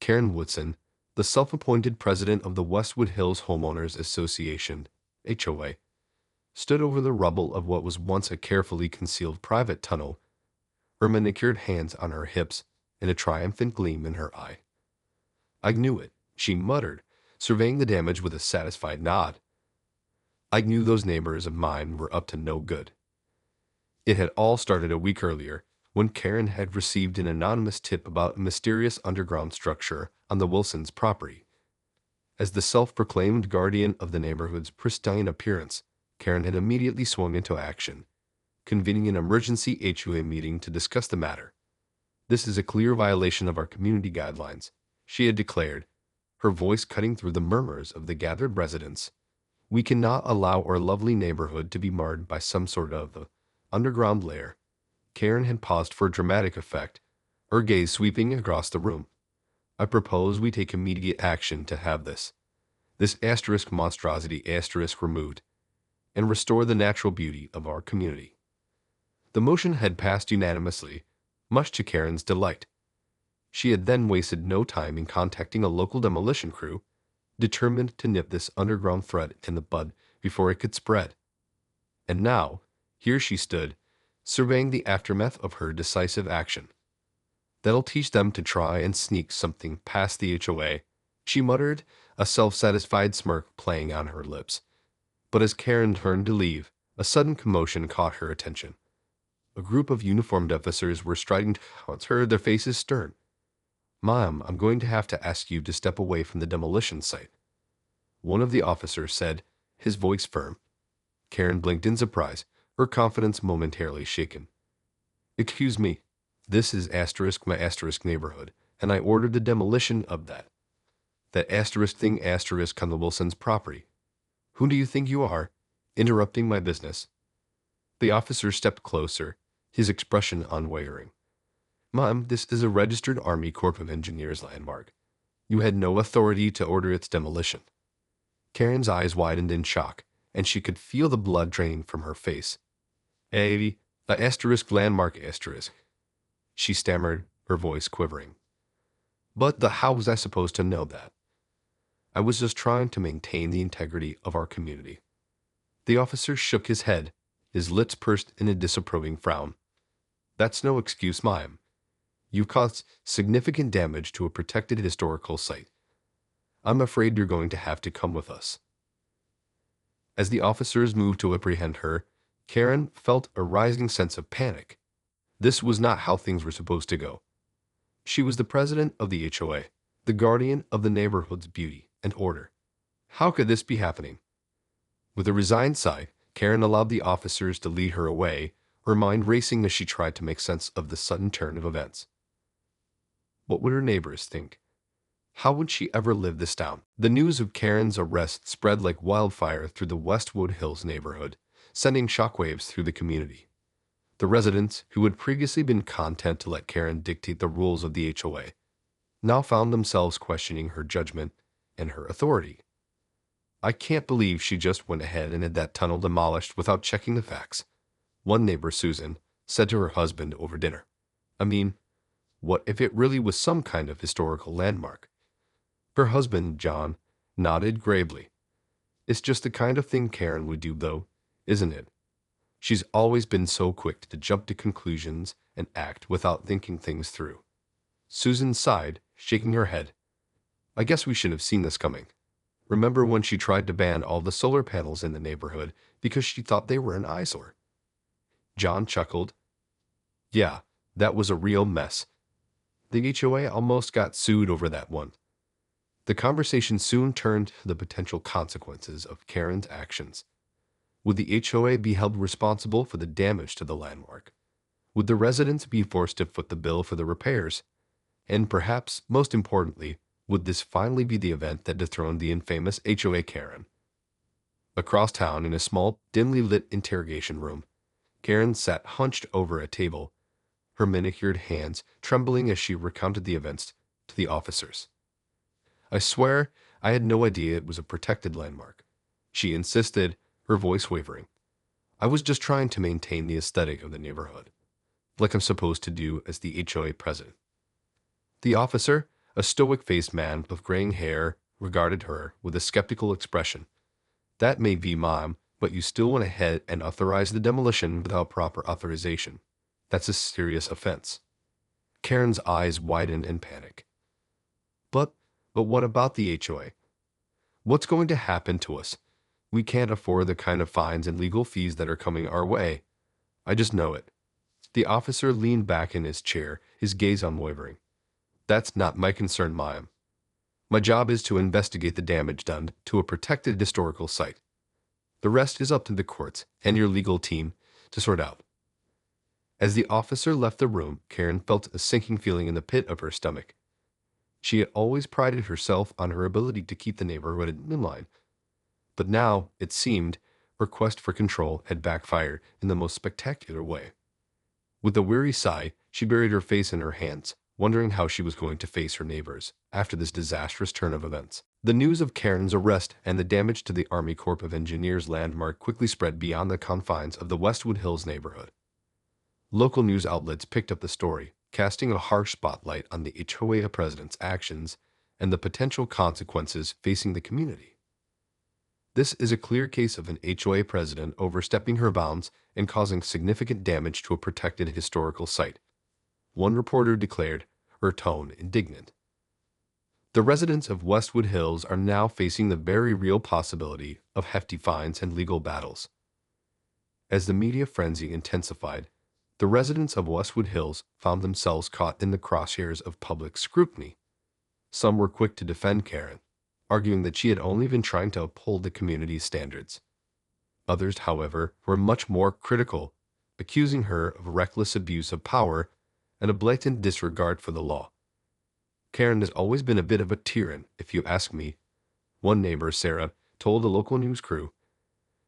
Karen Woodson, the self-appointed president of the Westwood Hills Homeowners Association, HOA, stood over the rubble of what was once a carefully concealed private tunnel, her manicured hands on her hips and a triumphant gleam in her eye. "I knew it," she muttered, surveying the damage with a satisfied nod. "I knew those neighbors of mine were up to no good." It had all started a week earlier, when Karen had received an anonymous tip about a mysterious underground structure on the Wilsons' property. As the self-proclaimed guardian of the neighborhood's pristine appearance, Karen had immediately swung into action, convening an emergency HOA meeting to discuss the matter. "This is a clear violation of our community guidelines," she had declared, her voice cutting through the murmurs of the gathered residents. "We cannot allow our lovely neighborhood to be marred by some sort of underground lair." Karen had paused for dramatic effect, her gaze sweeping across the room. "I propose we take immediate action to have this asterisk monstrosity asterisk removed and restore the natural beauty of our community." The motion had passed unanimously, much to Karen's delight. She had then wasted no time in contacting a local demolition crew, determined to nip this underground threat in the bud before it could spread. And now, here she stood, surveying the aftermath of her decisive action. "That'll teach them to try and sneak something past the HOA," she muttered, a self-satisfied smirk playing on her lips. But as Karen turned to leave, a sudden commotion caught her attention. A group of uniformed officers were striding towards her, their faces stern. "Ma'am, I'm going to have to ask you to step away from the demolition site," one of the officers said, his voice firm. Karen blinked in surprise, her confidence momentarily shaken. "Excuse me, this is my neighborhood, and I ordered the demolition of that thing on the Wilsons' property. Who do you think you are, interrupting my business?" The officer stepped closer, his expression unwavering. "Ma'am, this is a registered Army Corps of Engineers landmark. You had no authority to order its demolition." Karen's eyes widened in shock, and she could feel the blood draining from her face. "The landmark asterisk," she stammered, her voice quivering. "But how was I supposed to know that? I was just trying to maintain the integrity of our community." The officer shook his head, his lips pursed in a disapproving frown. "That's no excuse, ma'am. You've caused significant damage to a protected historical site. I'm afraid you're going to have to come with us." As the officers moved to apprehend her, Karen felt a rising sense of panic. This was not how things were supposed to go. She was the president of the HOA, the guardian of the neighborhood's beauty and order. How could this be happening? With a resigned sigh, Karen allowed the officers to lead her away, her mind racing as she tried to make sense of the sudden turn of events. What would her neighbors think? How would she ever live this down? The news of Karen's arrest spread like wildfire through the Westwood Hills neighborhood, sending shockwaves through the community. The residents, who had previously been content to let Karen dictate the rules of the HOA, now found themselves questioning her judgment and her authority. "I can't believe she just went ahead and had that tunnel demolished without checking the facts," one neighbor, Susan, said to her husband over dinner. "I mean, what if it really was some kind of historical landmark?" Her husband, John, nodded gravely. "It's just the kind of thing Karen would do, though, isn't it? She's always been so quick to jump to conclusions and act without thinking things through." Susan sighed, shaking her head. "I guess we should have seen this coming. Remember when she tried to ban all the solar panels in the neighborhood because she thought they were an eyesore?" John chuckled. "Yeah, that was a real mess. The HOA almost got sued over that one." The conversation soon turned to the potential consequences of Karen's actions. Would the HOA be held responsible for the damage to the landmark? Would the residents be forced to foot the bill for the repairs? And perhaps, most importantly, would this finally be the event that dethroned the infamous HOA Karen? Across town, in a small, dimly lit interrogation room, Karen sat hunched over a table, her manicured hands trembling as she recounted the events to the officers. "I swear I had no idea it was a protected landmark," she insisted, her voice wavering. "I was just trying to maintain the aesthetic of the neighborhood, like I'm supposed to do as the HOA president." The officer, A stoic-faced man with graying hair regarded her with a skeptical expression. That may be, ma'am, but you still went ahead and authorized the demolition without proper authorization. That's a serious offense. Karen's eyes widened in panic. But what about the HOA? What's going to happen to us? We can't afford the kind of fines and legal fees that are coming our way. I just know it. The officer leaned back in his chair, his gaze unwavering. That's not my concern, ma'am. My job is to investigate the damage done to a protected historical site. The rest is up to the courts and your legal team to sort out. As the officer left the room, Karen felt a sinking feeling in the pit of her stomach. She had always prided herself on her ability to keep the neighborhood in line. But now, it seemed, her quest for control had backfired in the most spectacular way. With a weary sigh, she buried her face in her hands, wondering how she was going to face her neighbors after this disastrous turn of events. The news of Karen's arrest and the damage to the Army Corps of Engineers landmark quickly spread beyond the confines of the Westwood Hills neighborhood. Local news outlets picked up the story, casting a harsh spotlight on the HOA president's actions and the potential consequences facing the community. This is a clear case of an HOA president overstepping her bounds and causing significant damage to a protected historical site. One reporter declared, her tone indignant. The residents of Westwood Hills are now facing the very real possibility of hefty fines and legal battles. As the media frenzy intensified, the residents of Westwood Hills found themselves caught in the crosshairs of public scrutiny. Some were quick to defend Karen, arguing that she had only been trying to uphold the community's standards. Others, however, were much more critical, accusing her of reckless abuse of power and a blatant disregard for the law. Karen has always been a bit of a tyrant, if you ask me, one neighbor, Sarah, told a local news crew.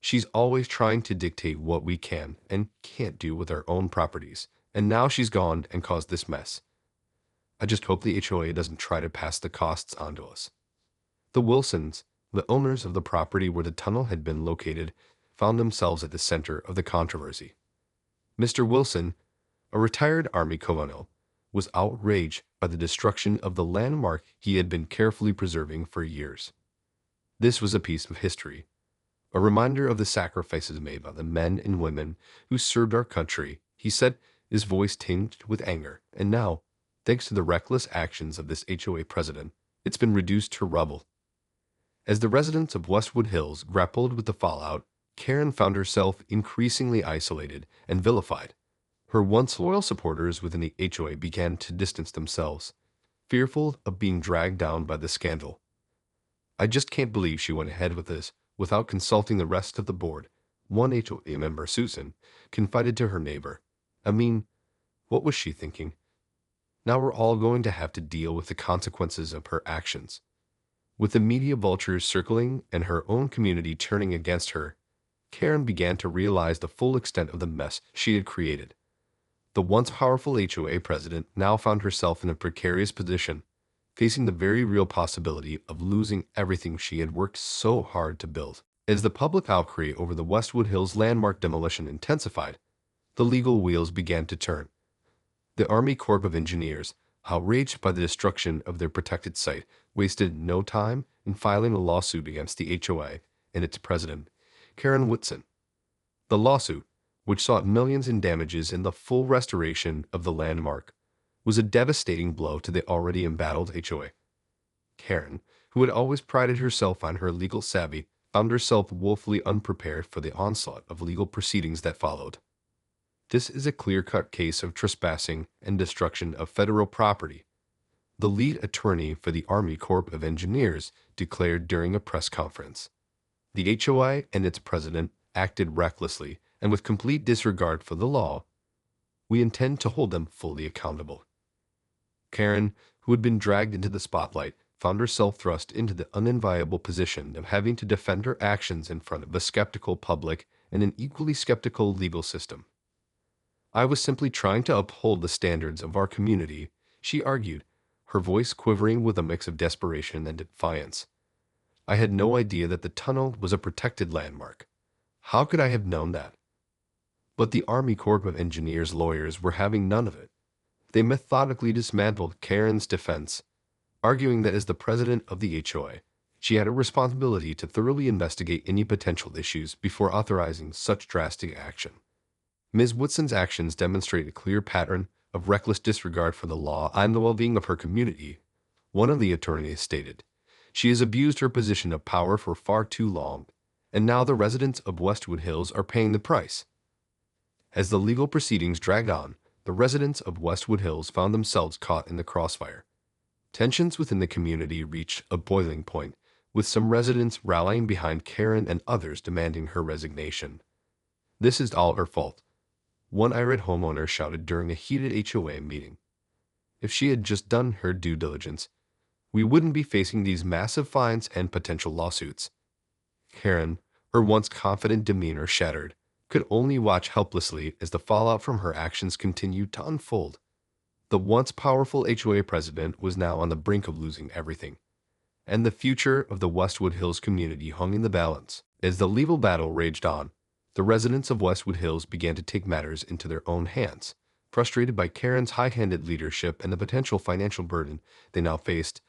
She's always trying to dictate what we can and can't do with our own properties, and now she's gone and caused this mess. I just hope the HOA doesn't try to pass the costs on to us. The Wilsons, the owners of the property where the tunnel had been located, found themselves at the center of the controversy. Mr. Wilson, a retired Army colonel, was outraged by the destruction of the landmark he had been carefully preserving for years. This was a piece of history, a reminder of the sacrifices made by the men and women who served our country, he said, his voice tinged with anger. And now, thanks to the reckless actions of this HOA president, it's been reduced to rubble. As the residents of Westwood Hills grappled with the fallout, Karen found herself increasingly isolated and vilified. Her once loyal supporters within the HOA began to distance themselves, fearful of being dragged down by the scandal. I just can't believe she went ahead with this without consulting the rest of the board, one HOA member, Susan, confided to her neighbor. I mean, what was she thinking? Now we're all going to have to deal with the consequences of her actions. With the media vultures circling and her own community turning against her, Karen began to realize the full extent of the mess she had created. The once powerful HOA president now found herself in a precarious position, facing the very real possibility of losing everything she had worked so hard to build. As the public outcry over the Westwood Hills landmark demolition intensified, the legal wheels began to turn. The Army Corps of Engineers, outraged by the destruction of their protected site, wasted no time in filing a lawsuit against the HOA and its president, Karen Whitson. The lawsuit, which sought millions in damages and the full restoration of the landmark, was a devastating blow to the already embattled HOA. Karen, who had always prided herself on her legal savvy, found herself woefully unprepared for the onslaught of legal proceedings that followed. This is a clear-cut case of trespassing and destruction of federal property, the lead attorney for the Army Corps of Engineers declared during a press conference. The HOA and its president acted recklessly and with complete disregard for the law. We intend to hold them fully accountable. Karen, who had been dragged into the spotlight, found herself thrust into the unenviable position of having to defend her actions in front of a skeptical public and an equally skeptical legal system. I was simply trying to uphold the standards of our community, she argued, her voice quivering with a mix of desperation and defiance. I had no idea that the tunnel was a protected landmark. How could I have known that? But the Army Corps of Engineers lawyers were having none of it. They methodically dismantled Karen's defense, arguing that as the president of the HOA, she had a responsibility to thoroughly investigate any potential issues before authorizing such drastic action. Ms. Woodson's actions demonstrate a clear pattern of reckless disregard for the law and the well-being of her community. One of the attorneys stated, "She has abused her position of power for far too long, and now the residents of Westwood Hills are paying the price." As the legal proceedings dragged on, the residents of Westwood Hills found themselves caught in the crossfire. Tensions within the community reached a boiling point, with some residents rallying behind Karen and others demanding her resignation. "This is all her fault," one irate homeowner shouted during a heated HOA meeting. "If she had just done her due diligence, we wouldn't be facing these massive fines and potential lawsuits." Karen, her once confident demeanor shattered, could only watch helplessly as the fallout from her actions continued to unfold. The once powerful HOA president was now on the brink of losing everything, and the future of the Westwood Hills community hung in the balance. As the legal battle raged on, the residents of Westwood Hills began to take matters into their own hands. Frustrated by Karen's high-handed leadership and the potential financial burden they now faced,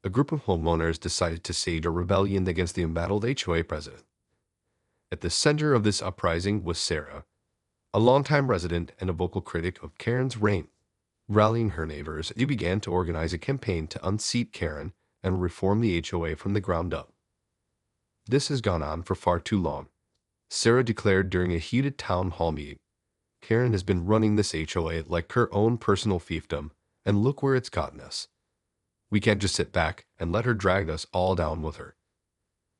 a group of homeowners decided to stage a rebellion against the embattled HOA president. At the center of this uprising was Sarah, a longtime resident and a vocal critic of Karen's reign. Rallying her neighbors, she began to organize a campaign to unseat Karen and reform the HOA from the ground up. "This has gone on for far too long," Sarah declared during a heated town hall meeting. "Karen has been running this HOA like her own personal fiefdom, and look where it's gotten us. We can't just sit back and let her drag us all down with her."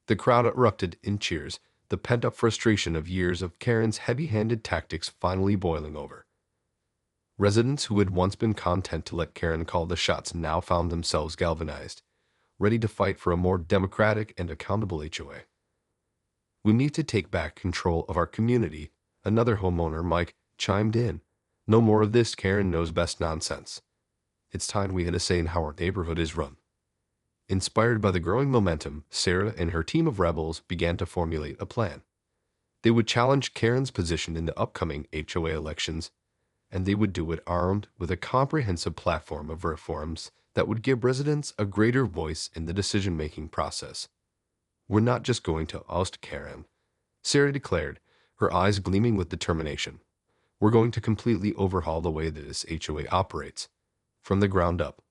The crowd erupted in cheers, the pent-up frustration of years of Karen's heavy-handed tactics finally boiling over. Residents who had once been content to let Karen call the shots now found themselves galvanized, ready to fight for a more democratic and accountable HOA. "We need to take back control of our community," another homeowner, Mike, chimed in. "No more of this Karen knows best nonsense. It's time we had a say in how our neighborhood is run." Inspired by the growing momentum, Sarah and her team of rebels began to formulate a plan. They would challenge Karen's position in the upcoming HOA elections, and they would do it armed with a comprehensive platform of reforms that would give residents a greater voice in the decision-making process. "We're not just going to oust Karen," Sarah declared, her eyes gleaming with determination. "We're going to completely overhaul the way that this HOA operates, from the ground up."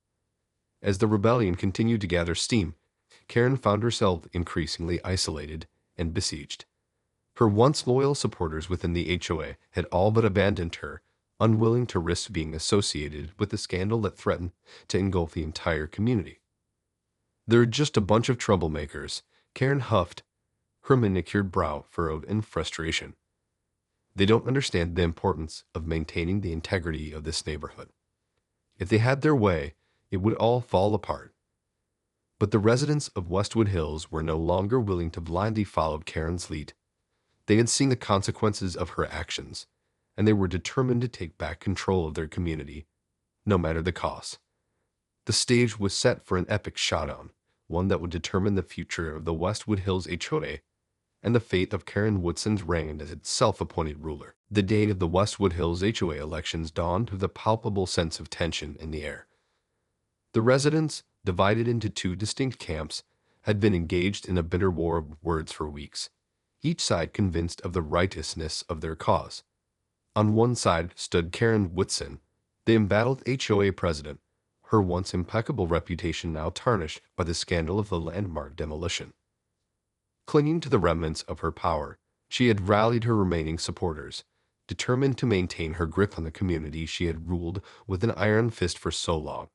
As the rebellion continued to gather steam, Karen found herself increasingly isolated and besieged. Her once loyal supporters within the HOA had all but abandoned her, unwilling to risk being associated with the scandal that threatened to engulf the entire community. "They're just a bunch of troublemakers," Karen huffed, her manicured brow furrowed in frustration. "They don't understand the importance of maintaining the integrity of this neighborhood. If they had their way, it would all fall apart." But the residents of Westwood Hills were no longer willing to blindly follow Karen's lead. They had seen the consequences of her actions, and they were determined to take back control of their community, no matter the cost. The stage was set for an epic showdown, one that would determine the future of the Westwood Hills HOA and the fate of Karen Woodson's reign as its self-appointed ruler. The day of the Westwood Hills HOA elections dawned with a palpable sense of tension in the air. The residents, divided into two distinct camps, had been engaged in a bitter war of words for weeks, each side convinced of the righteousness of their cause. On one side stood Karen Woodson, the embattled HOA president, her once impeccable reputation now tarnished by the scandal of the landmark demolition. Clinging to the remnants of her power, she had rallied her remaining supporters, determined to maintain her grip on the community she had ruled with an iron fist for so long.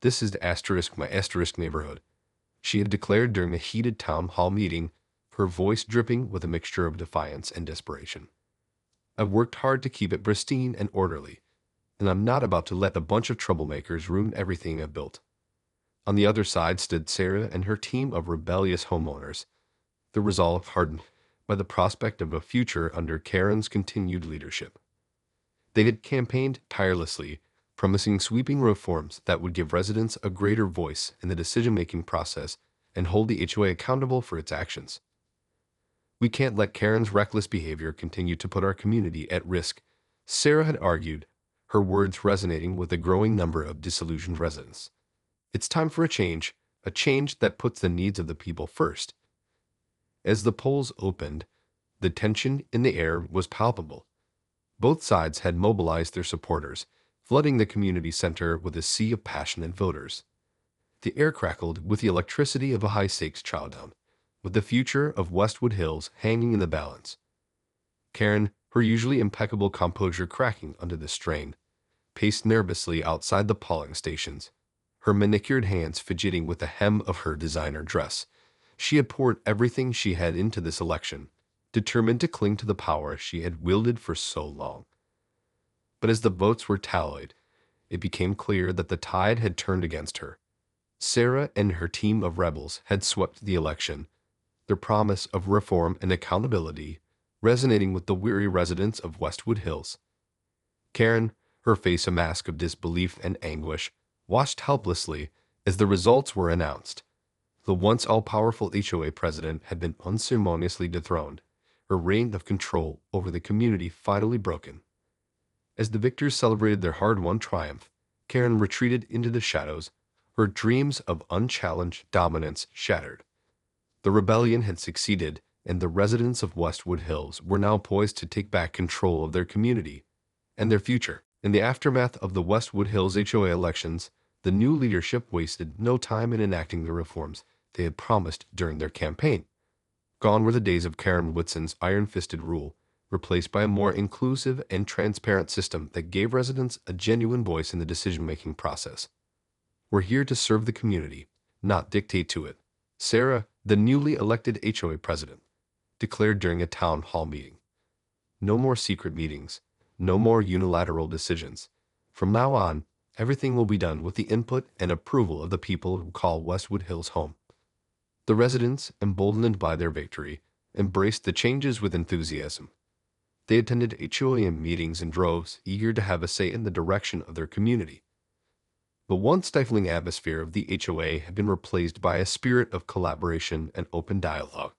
"This is my asterisk neighborhood," she had declared during a heated town hall meeting, her voice dripping with a mixture of defiance and desperation. "I've worked hard to keep it pristine and orderly, and I'm not about to let a bunch of troublemakers ruin everything I've built." On the other side stood Sarah and her team of rebellious homeowners, the resolve hardened by the prospect of a future under Karen's continued leadership. They had campaigned tirelessly, promising sweeping reforms that would give residents a greater voice in the decision-making process and hold the HOA accountable for its actions. "We can't let Karen's reckless behavior continue to put our community at risk," Sarah had argued, her words resonating with a growing number of disillusioned residents. It's time for a change that puts the needs of the people first. As the polls opened, the tension in the air was palpable. Both sides had mobilized their supporters, flooding the community center with a sea of passionate voters. The air crackled with the electricity of a high-stakes showdown, with the future of Westwood Hills hanging in the balance. Karen, her usually impeccable composure cracking under the strain, paced nervously outside the polling stations, her manicured hands fidgeting with the hem of her designer dress. She had poured everything she had into this election, determined to cling to the power she had wielded for so long. But as the votes were tallied, it became clear that the tide had turned against her. Sarah and her team of rebels had swept the election, their promise of reform and accountability resonating with the weary residents of Westwood Hills. Karen, her face a mask of disbelief and anguish, watched helplessly as the results were announced. The once all-powerful HOA president had been unceremoniously dethroned, her reign of control over the community finally broken. As the victors celebrated their hard-won triumph, Karen retreated into the shadows, her dreams of unchallenged dominance shattered. The rebellion had succeeded, and the residents of Westwood Hills were now poised to take back control of their community and their future. In the aftermath of the Westwood Hills HOA elections, the new leadership wasted no time in enacting the reforms they had promised during their campaign. Gone were the days of Karen Whitson's iron-fisted rule, replaced by a more inclusive and transparent system that gave residents a genuine voice in the decision-making process. We're here to serve the community, not dictate to it, Sarah, the newly elected HOA president, declared during a town hall meeting. No more secret meetings, no more unilateral decisions. From now on, everything will be done with the input and approval of the people who call Westwood Hills home. The residents, emboldened by their victory, embraced the changes with enthusiasm. They attended HOA meetings in droves, eager to have a say in the direction of their community. The once stifling atmosphere of the HOA had been replaced by a spirit of collaboration and open dialogue.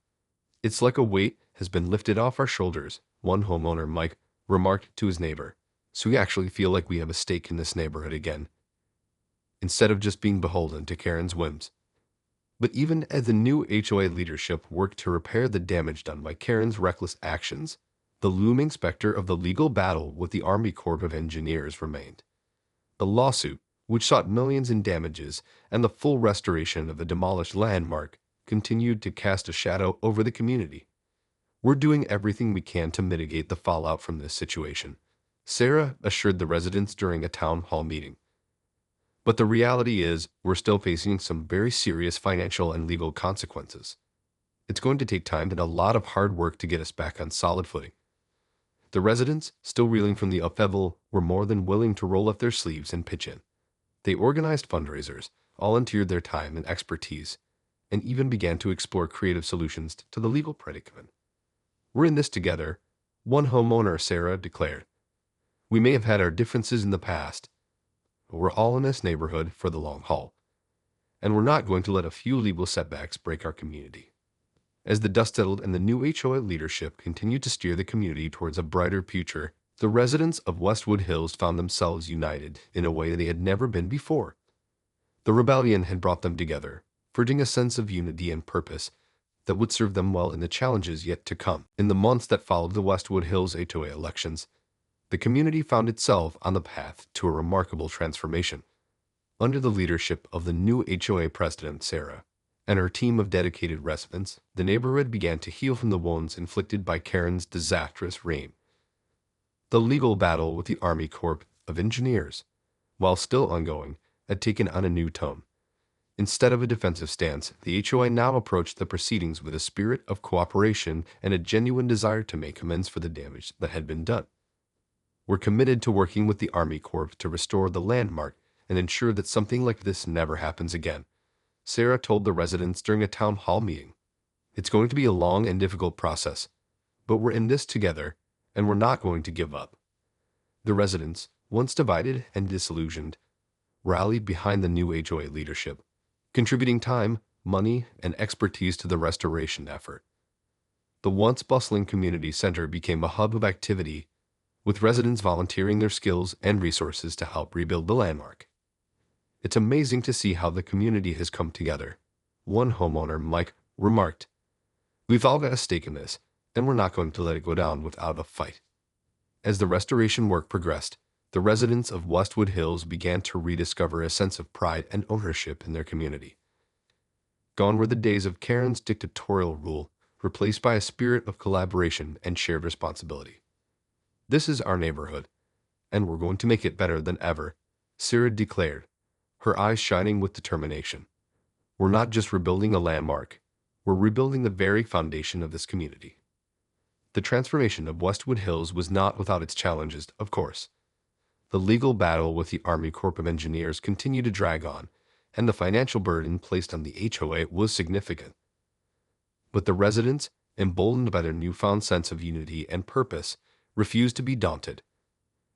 It's like a weight has been lifted off our shoulders, one homeowner, Mike, remarked to his neighbor. So we actually feel like we have a stake in this neighborhood again, instead of just being beholden to Karen's whims. But even as the new HOA leadership worked to repair the damage done by Karen's reckless actions, the looming specter of the legal battle with the Army Corps of Engineers remained. The lawsuit, which sought millions in damages and the full restoration of the demolished landmark, continued to cast a shadow over the community. We're doing everything we can to mitigate the fallout from this situation, Sarah assured the residents during a town hall meeting. But the reality is, we're still facing some very serious financial and legal consequences. It's going to take time and a lot of hard work to get us back on solid footing. The residents, still reeling from the upheaval, were more than willing to roll up their sleeves and pitch in. They organized fundraisers, volunteered their time and expertise, and even began to explore creative solutions to the legal predicament. We're in this together, one homeowner, Sarah, declared. We may have had our differences in the past, but we're all in this neighborhood for the long haul, and we're not going to let a few legal setbacks break our community. As the dust settled and the new HOA leadership continued to steer the community towards a brighter future, the residents of Westwood Hills found themselves united in a way they had never been before. The rebellion had brought them together, forging a sense of unity and purpose that would serve them well in the challenges yet to come. In the months that followed the Westwood Hills HOA elections, the community found itself on the path to a remarkable transformation. Under the leadership of the new HOA president, Sarah, and her team of dedicated residents, the neighborhood began to heal from the wounds inflicted by Karen's disastrous reign. The legal battle with the Army Corps of Engineers, while still ongoing, had taken on a new tone. Instead of a defensive stance, the HOA now approached the proceedings with a spirit of cooperation and a genuine desire to make amends for the damage that had been done. We're committed to working with the Army Corps to restore the landmark and ensure that something like this never happens again, Sarah told the residents during a town hall meeting. It's going to be a long and difficult process, but we're in this together, and we're not going to give up. The residents, once divided and disillusioned, rallied behind the new HOA leadership, contributing time, money, and expertise to the restoration effort. The once bustling community center became a hub of activity, with residents volunteering their skills and resources to help rebuild the landmark. It's amazing to see how the community has come together. One homeowner, Mike, remarked, "We've all got a stake in this, and we're not going to let it go down without a fight." As the restoration work progressed, the residents of Westwood Hills began to rediscover a sense of pride and ownership in their community. Gone were the days of Karen's dictatorial rule, replaced by a spirit of collaboration and shared responsibility. "This is our neighborhood, and we're going to make it better than ever," Sarah declared, her eyes shining with determination. "We're not just rebuilding a landmark, we're rebuilding the very foundation of this community." The transformation of Westwood Hills was not without its challenges, of course. The legal battle with the Army Corps of Engineers continued to drag on, and the financial burden placed on the HOA was significant. But the residents, emboldened by their newfound sense of unity and purpose, refused to be daunted.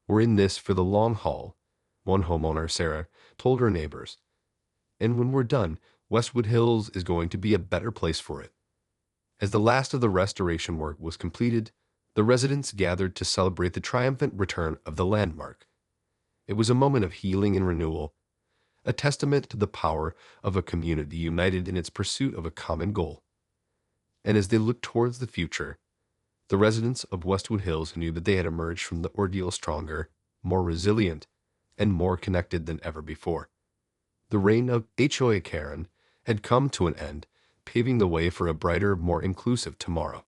"We're in this for the long haul," one homeowner, Sarah, told her neighbors. "And when we're done, Westwood Hills is going to be a better place for it." As the last of the restoration work was completed, the residents gathered to celebrate the triumphant return of the landmark. It was a moment of healing and renewal, a testament to the power of a community united in its pursuit of a common goal. And as they looked towards the future, the residents of Westwood Hills knew that they had emerged from the ordeal stronger, more resilient, and more connected than ever before. The reign of HOA Karen had come to an end, paving the way for a brighter, more inclusive tomorrow.